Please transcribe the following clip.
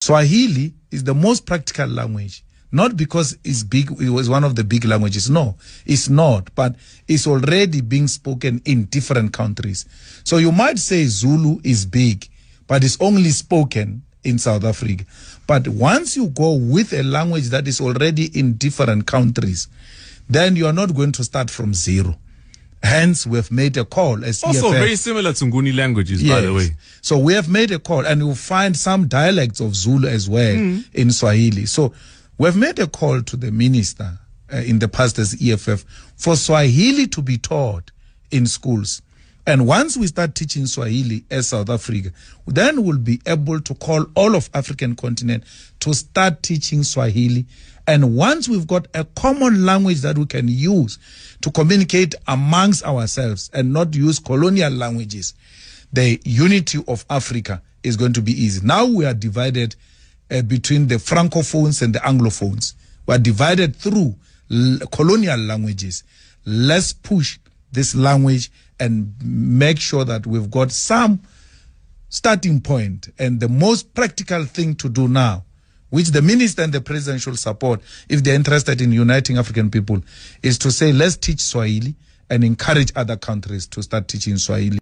Swahili is the most practical language, not because it's big, it was one of the big languages. No, it's not, but it's already being spoken in different countries. So you might say Zulu is big, but it's only spoken in South Africa. But once you go with a language that is already in different countries, then you are not going to start from zero. Hence, we've made a call as also EFF. Very similar to Nguni languages, yes. By the way. So we have made a call, and you'll find some dialects of Zulu as well in Swahili. So we've made a call to the minister in the past as EFF for Swahili to be taught in schools. And once we start teaching Swahili as South Africa, then we'll be able to call all of African continent to start teaching Swahili. And once we've got a common language that we can use to communicate amongst ourselves and not use colonial languages, the unity of Africa is going to be easy. Now we are divided between the Francophones and the Anglophones. We are divided through colonial languages. Let's push this language and make sure that we've got some starting point. And the most practical thing to do now, which the minister and the president should support if they're interested in uniting African people, is to say, let's teach Swahili and encourage other countries to start teaching Swahili.